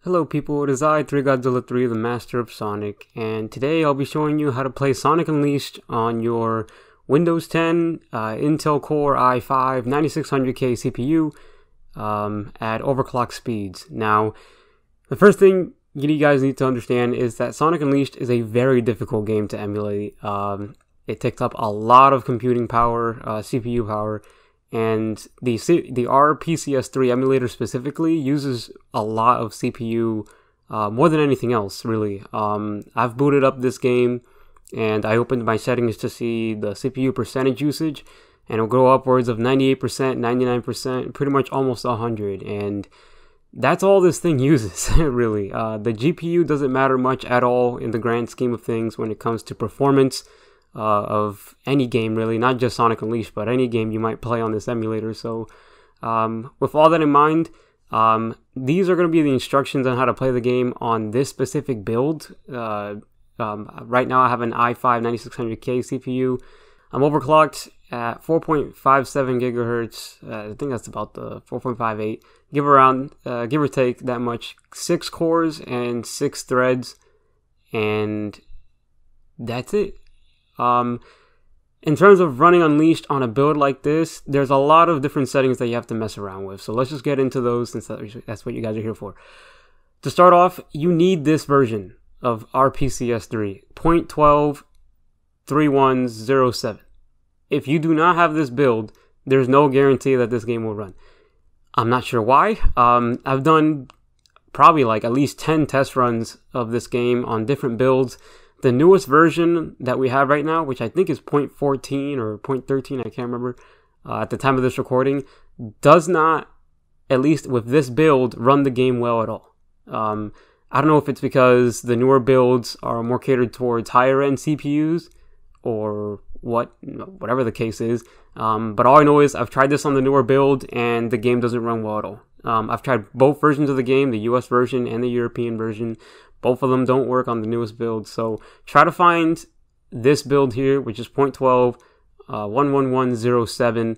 Hello people, it is I, 3Godzilla3, the Master of Sonic, and today I'll be showing you how to play Sonic Unleashed on your Windows 10 Intel Core i5 9600K CPU at overclock speeds. Now, the first thing you guys need to understand is that Sonic Unleashed is a very difficult game to emulate. It takes up a lot of computing power, CPU power, and the RPCS3 emulator specifically uses a lot of CPU, more than anything else, really. I've booted up this game, and I opened my settings to see the CPU percentage usage, and it'll go upwards of 98%, 99%, pretty much almost 100, and that's all this thing uses, really. The GPU doesn't matter much at all in the grand scheme of things when it comes to performance of any game, really, not just Sonic Unleashed, but any game you might play on this emulator. So with all that in mind, these are going to be the instructions on how to play the game on this specific build. Right now I have an i5 9600K CPU. I'm overclocked at 4.57 gigahertz. I think that's about the 4.58. Give or take that much. 6 cores and 6 threads, and that's it. In terms of running Unleashed on a build like this, there's a lot of different settings that you have to mess around with. So let's just get into those, since that's what you guys are here for. To start off, you need this version of RPCS3, 0.12.3107. If you do not have this build, there's no guarantee that this game will run. I'm not sure why. I've done probably like at least 10 test runs of this game on different builds. The newest version that we have right now, which I think is 0.14 or 0.13, I can't remember, at the time of this recording, does not, at least with this build, run the game well at all. I don't know if it's because the newer builds are more catered towards higher end CPUs or whatever the case is. But all I know is I've tried this on the newer build and the game doesn't run well at all. I've tried both versions of the game, the US version and the European version. Both of them don't work on the newest build. So try to find this build here, which is 0.12.11107.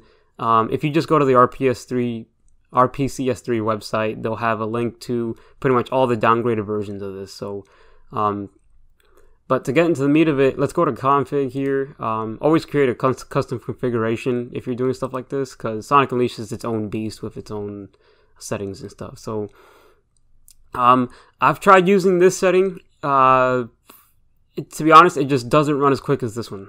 If you just go to the RPCS3 website, they'll have a link to pretty much all the downgraded versions of this. So, but to get into the meat of it, let's go to config here. Always create a custom configuration if you're doing stuff like this, because Sonic Unleashed is its own beast with its own settings and stuff. So I've tried using this setting. To be honest, it just doesn't run as quick as this one.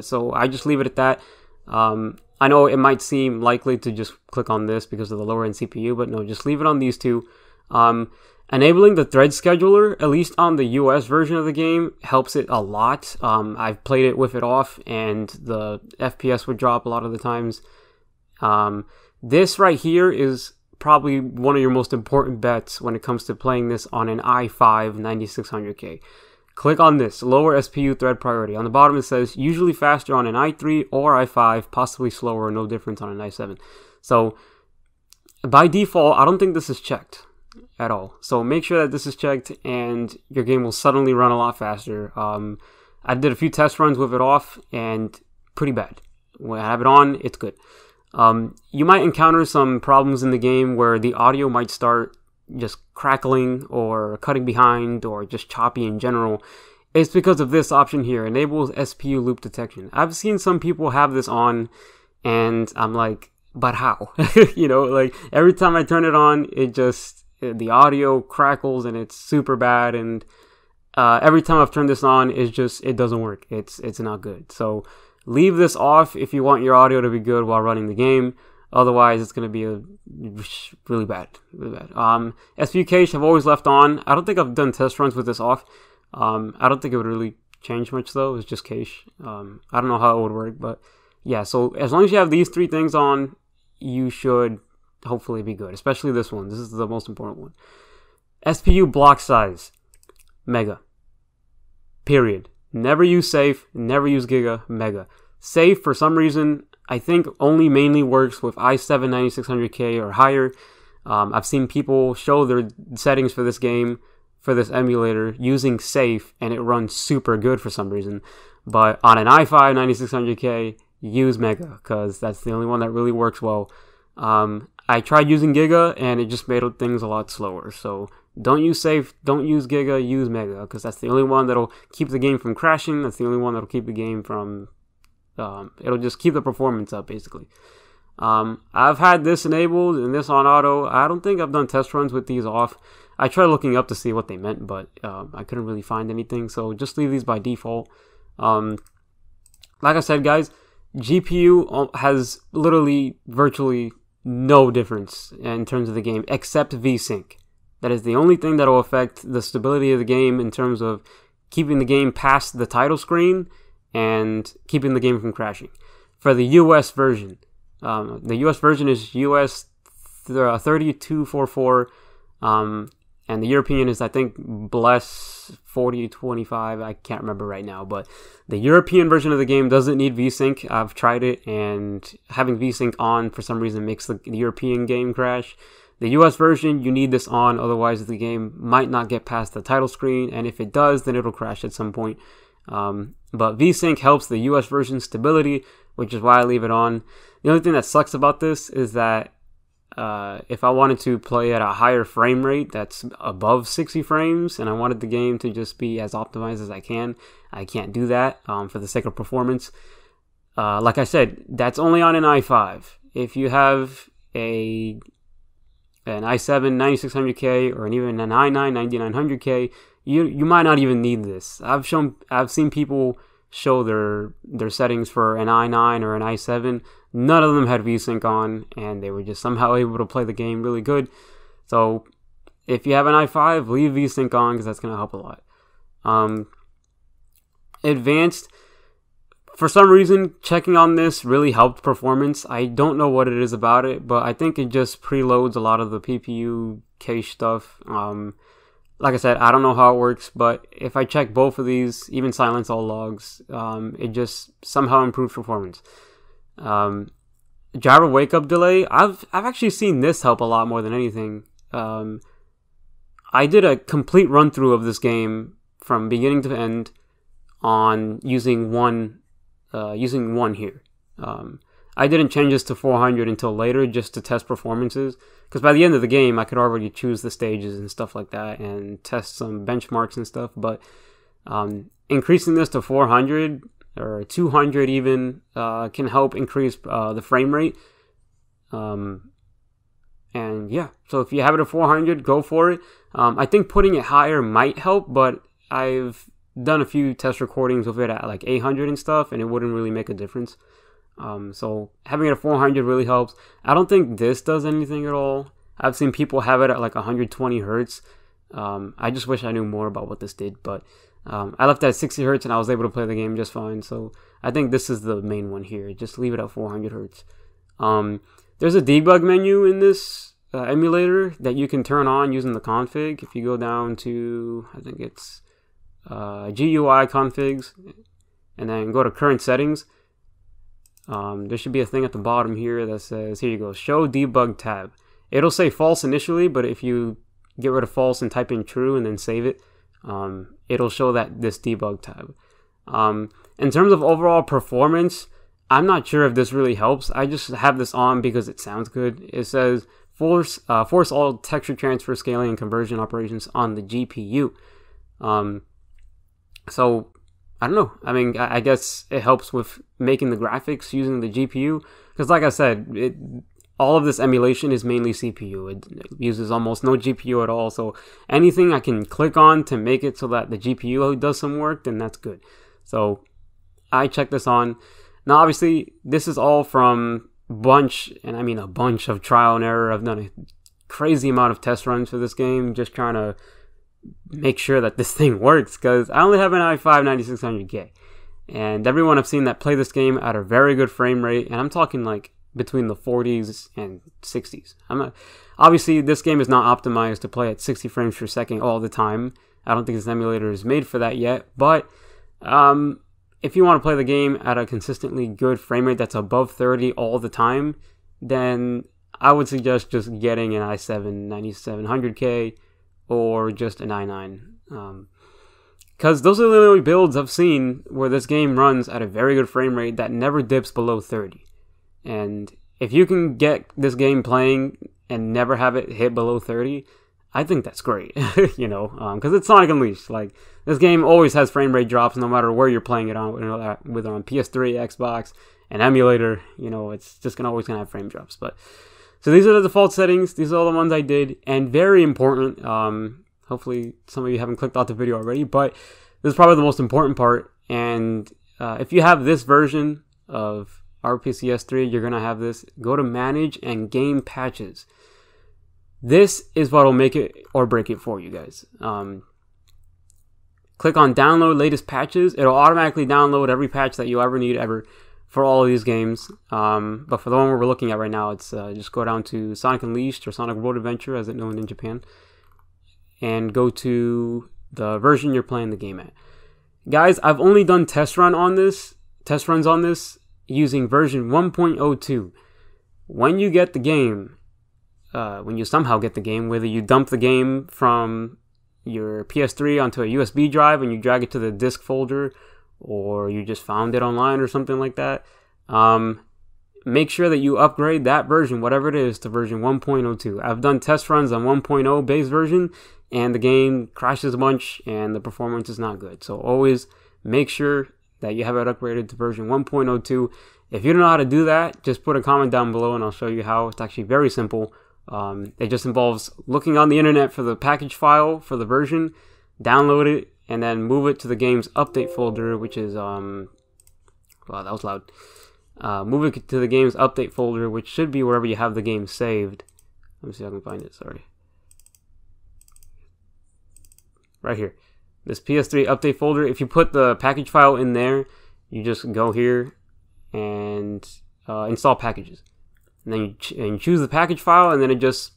So I just leave it at that. I know it might seem likely to just click on this because of the lower end CPU, but no, just leave it on these two. Enabling the thread scheduler, at least on the US version of the game, helps it a lot. I've played it with it off, and the FPS would drop a lot of the times. This right here is probably one of your most important bets when it comes to playing this on an i5 9600K. Click on this, lower SPU thread priority. On the bottom it says, usually faster on an i3 or i5, possibly slower, no difference on an i7. So, by default, I don't think this is checked at all. So make sure that this is checked and your game will suddenly run a lot faster. I did a few test runs with it off and pretty bad. When I have it on, it's good. You might encounter some problems in the game where the audio might start just crackling or cutting behind or just choppy in general. It's because of this option here, enables SPU loop detection. I've seen some people have this on and I'm like, but how? You know, like every time I turn it on, the audio crackles and it's super bad, and every time I've turned this on, it doesn't work. It's not good. So leave this off if you want your audio to be good while running the game. Otherwise, it's going to be really bad. SPU cache I've always left on. I don't think I've done test runs with this off. I don't think it would really change much though. It's just cache. I don't know how it would work, but yeah. So as long as you have these three things on, you should hopefully be good. Especially this one. This is the most important one. SPU block size, mega. Period. Never use safe, never use giga, mega. Safe, for some reason, I think only mainly works with i7 9600K or higher. I've seen people show their settings for this game, for this emulator, using safe, and it runs super good for some reason. But on an i5 9600K, use mega, because that's the only one that really works well. I tried using giga, and it just made things a lot slower. So don't use safe, don't use giga, use mega, because that's the only one that'll keep the game from crashing. That's the only one that'll keep the game from it'll just keep the performance up, basically. I've had this enabled and this on auto. I don't think I've done test runs with these off. I tried looking up to see what they meant, but I couldn't really find anything, so just leave these by default. Like I said, guys, GPU has literally virtually no difference in terms of the game except Vsync. That is the only thing that will affect the stability of the game in terms of keeping the game past the title screen and keeping the game from crashing. For the US version, the US version is US 3244, and the European is, I think, Bless 4025. I can't remember right now, but the European version of the game doesn't need Vsync. I've tried it, and having Vsync on for some reason makes the European game crash. The US version, you need this on, otherwise the game might not get past the title screen, and if it does, then it'll crash at some point. But Vsync helps the US version stability, which is why I leave it on. The only thing that sucks about this is that if I wanted to play at a higher frame rate that's above 60 frames and I wanted the game to just be as optimized as I can't do that for the sake of performance. Like I said, that's only on an i5. If you have an i7 9600K or even an i9 9900K, you might not even need this. I've seen people show their settings for an i9 or an i7. None of them had Vsync on, and they were just somehow able to play the game really good. So if you have an i5, leave Vsync on, because that's going to help a lot. Advanced, for some reason, checking on this really helped performance. I don't know what it is about it, but I think it just preloads a lot of the PPU cache stuff. Like I said, I don't know how it works, but if I check both of these, even silence all logs, it just somehow improves performance. Gyro wake up delay, I've actually seen this help a lot more than anything. I did a complete run through of this game from beginning to end on using one here. I didn't change this to 400 until later just to test performances, because by the end of the game I could already choose the stages and stuff like that and test some benchmarks and stuff. But increasing this to 400 or 200 even can help increase the frame rate. And yeah, so if you have it at 400, go for it. I think putting it higher might help, but I've done a few test recordings of it at like 800 and stuff, and it wouldn't really make a difference. So having it at 400 really helps. I don't think this does anything at all. I've seen people have it at like 120 hertz. I just wish I knew more about what this did, but I left it at 60 hertz and I was able to play the game just fine. So I think this is the main one here. Just leave it at 400 hertz. There's a debug menu in this emulator that you can turn on using the config. If you go down to, I think it's GUI configs, and then go to current settings, there should be a thing at the bottom here that says, here you go, show debug tab. It'll say false initially, but if you get rid of false and type in true and then save it, it'll show that this debug tab. In terms of overall performance, I'm not sure if this really helps. I just have this on because it sounds good. It says force all texture transfer, scaling, and conversion operations on the GPU. So I don't know. I mean, I guess it helps with making the graphics using the GPU, because like I said, all of this emulation is mainly CPU. It uses almost no GPU at all. So anything I can click on to make it so that the GPU does some work, then that's good. So I checked this on. Now, obviously, this is all from a bunch of trial and error. I've done a crazy amount of test runs for this game, just trying to make sure that this thing works, because I only have an i5 9600K, and everyone I've seen that play this game at a very good frame rate, and I'm talking like between the 40s and 60s. Obviously, this game is not optimized to play at 60 frames per second all the time. I don't think this emulator is made for that yet, but if you want to play the game at a consistently good frame rate that's above 30 all the time, then I would suggest just getting an i7 9700K or just an i9. Because those are the only builds I've seen where this game runs at a very good frame rate that never dips below 30. And if you can get this game playing and never have it hit below 30, I think that's great, you know, because it's Sonic Unleashed. Like, this game always has frame rate drops no matter where you're playing it on, whether on PS3, Xbox, an emulator, you know, it's just always gonna have frame drops. But so these are the default settings. These are all the ones I did, and very important. Hopefully some of you haven't clicked off the video already, but this is probably the most important part. And if you have this version of RPCS3, you're gonna have this. Go to Manage and Game Patches. This is what will make it or break it for you guys. Click on Download Latest Patches. It'll automatically download every patch that you ever need ever for all of these games. But for the one we're looking at right now, it's just go down to Sonic Unleashed or Sonic World Adventure, as it's known in Japan, and go to the version you're playing the game at. Guys, I've only done test runs on this using version 1.02. When you get the game, when you somehow get the game, whether you dump the game from your PS3 onto a USB drive and you drag it to the disk folder, or you just found it online or something like that, make sure that you upgrade that version, whatever it is, to version 1.02. I've done test runs on 1.0 base version, and the game crashes a bunch and the performance is not good. So always make sure that you have it upgraded to version 1.02. If you don't know how to do that, just put a comment down below and I'll show you how. It's actually very simple. It just involves looking on the internet for the package file for the version, download it, and then move it to the game's update folder, which is, wow, that was loud. Move it to the game's update folder, which should be wherever you have the game saved. Let me see if I can find it, sorry. Right here. This PS3 update folder, if you put the package file in there, you just go here and install packages. And then you choose the package file, and then it just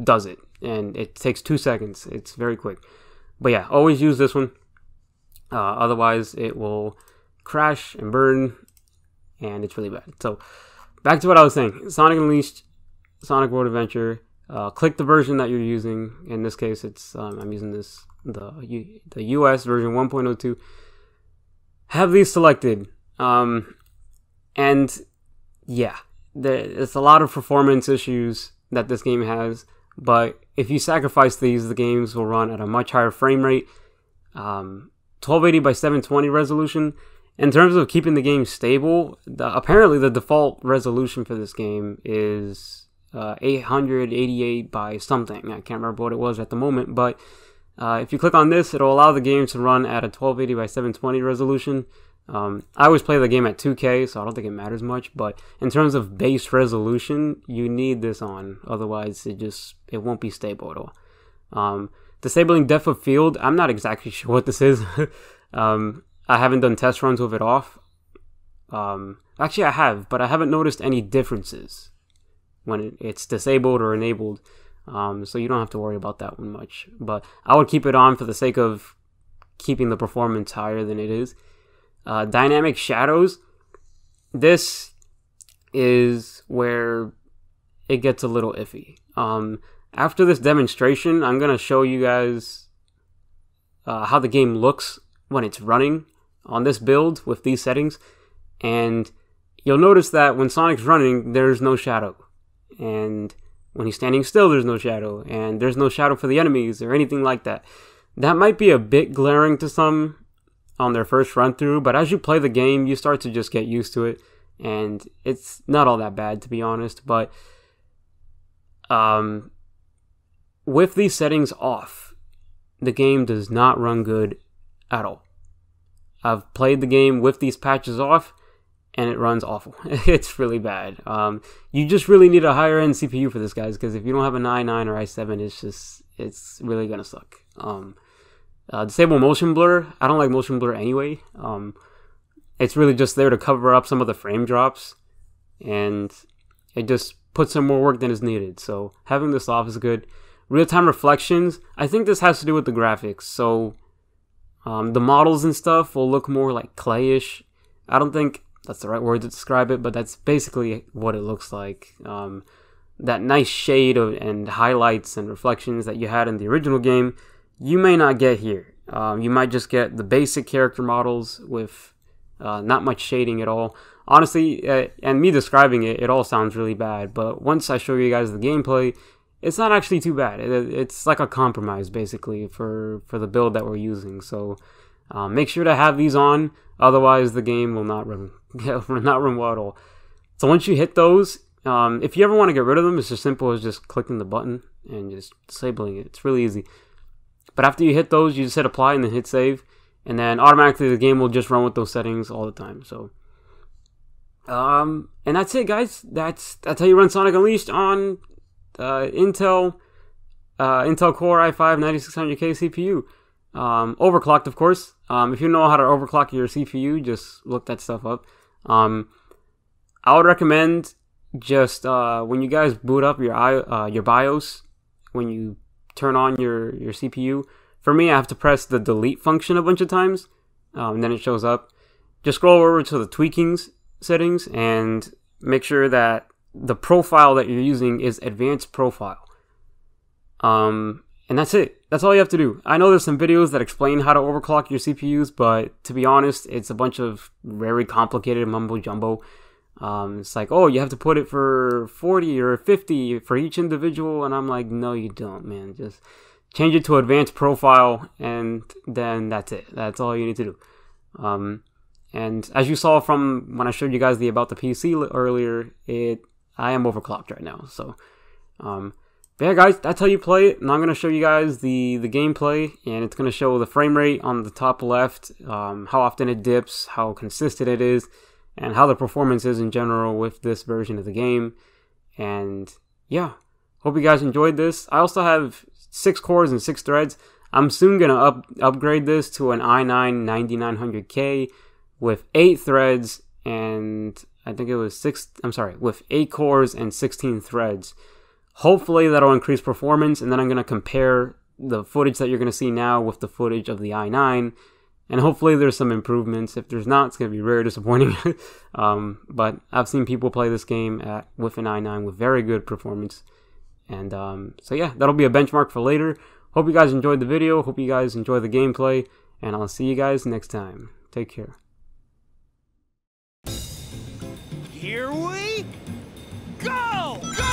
does it. And it takes 2 seconds. It's very quick. But yeah, always use this one. Otherwise, it will crash and burn, and it's really bad. So, back to what I was saying. Sonic Unleashed, Sonic World Adventure. Click the version that you're using. In this case, it's I'm using the US version 1.02. Have these selected. And yeah. It's a lot of performance issues that this game has, but if you sacrifice these, the games will run at a much higher frame rate. 1280 by 720 resolution. In terms of keeping the game stable, apparently the default resolution for this game is 888 by something. I can't remember what it was at the moment, but if you click on this, it'll allow the game to run at a 1280 by 720 resolution. I always play the game at 2K, so I don't think it matters much, but in terms of base resolution, you need this on, otherwise it won't be stable at all. Disabling depth of field, I'm not exactly sure what this is. I haven't done test runs with it off. Actually I have, but I haven't noticed any differences when it's disabled or enabled, so you don't have to worry about that one much. But I would keep it on for the sake of keeping the performance higher than it is. Dynamic shadows, this is where it gets a little iffy. After this demonstration, I'm going to show you guys how the game looks when it's running on this build with these settings, and you'll notice that when Sonic's running, there's no shadow, and when he's standing still, there's no shadow, and there's no shadow for the enemies or anything like that. That might be a bit glaring to some on their first run through, but as you play the game, you start to just get used to it, and it's not all that bad, to be honest. But with these settings off, the game does not run good at all. I've played the game with these patches off, and it runs awful. It's really bad. You just really need a higher end CPU for this, guys, because if you don't have an i9 or i7, it's really gonna suck. Disable motion blur. I don't like motion blur anyway. It's really just there to cover up some of the frame drops, and it just puts some more work than is needed. So having this off is good. Real-time reflections. I think this has to do with the graphics. So the models and stuff will look more like clayish. I don't think that's the right word to describe it, but that's basically what it looks like. That nice shade and highlights and reflections that you had in the original game, you may not get here. You might just get the basic character models with not much shading at all. Honestly, and me describing it, it all sounds really bad, but once I show you guys the gameplay, it's not actually too bad. It's like a compromise basically for the build that we're using. So make sure to have these on, otherwise the game will not run not run well at all. So once you hit those, if you ever want to get rid of them, it's as simple as just clicking the button and just disabling it. It's really easy. But after you hit those, you just hit apply and then hit save, and then automatically the game will just run with those settings all the time. So and that's it, guys. That's how you run Sonic Unleashed on Intel Core i5 9600K CPU. Overclocked, of course. If you know how to overclock your CPU, just look that stuff up. I would recommend just when you guys boot up your BIOS, when you turn on your CPU. For me, I have to press the delete function a bunch of times, and then it shows up. Just scroll over to the tweakings settings and make sure that the profile that you're using is advanced profile. And that's it. That's all you have to do. I know there's some videos that explain how to overclock your CPUs, but to be honest, it's a bunch of very complicated mumbo jumbo. It's like, oh, you have to put it for 40 or 50 for each individual, and I'm like, no, you don't, man. Just change it to advanced profile, and then that's it. That's all you need to do. And as you saw from when I showed you guys the About the PC earlier, I am overclocked right now. So, but yeah, guys, that's how you play it. And I'm going to show you guys the gameplay, and it's going to show the frame rate on the top left, how often it dips, how consistent it is, and how the performance is in general with this version of the game. And yeah, hope you guys enjoyed this. I also have 6 cores and 6 threads. I'm soon going to upgrade this to an i9 9900K with 8 threads, and I think it was with 8 cores and 16 threads. Hopefully that'll increase performance, and then I'm going to compare the footage that you're going to see now with the footage of the i9, and hopefully there's some improvements. If there's not, it's going to be very disappointing. But I've seen people play this game with an i9 with very good performance. And so yeah, that'll be a benchmark for later. Hope you guys enjoyed the video. Hope you guys enjoy the gameplay. And I'll see you guys next time. Take care. Here we go! Go!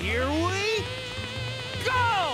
Here we go!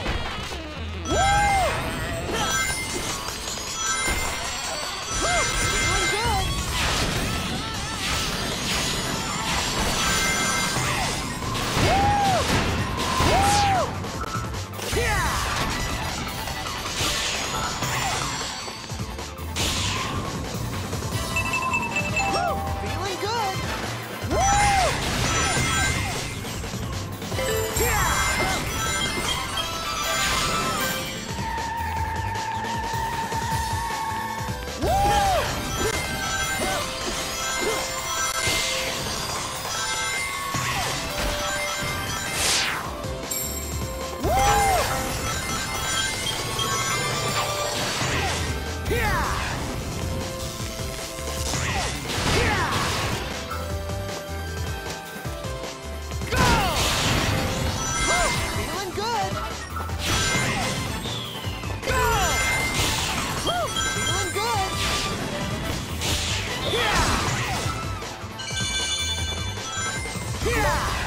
Yeah!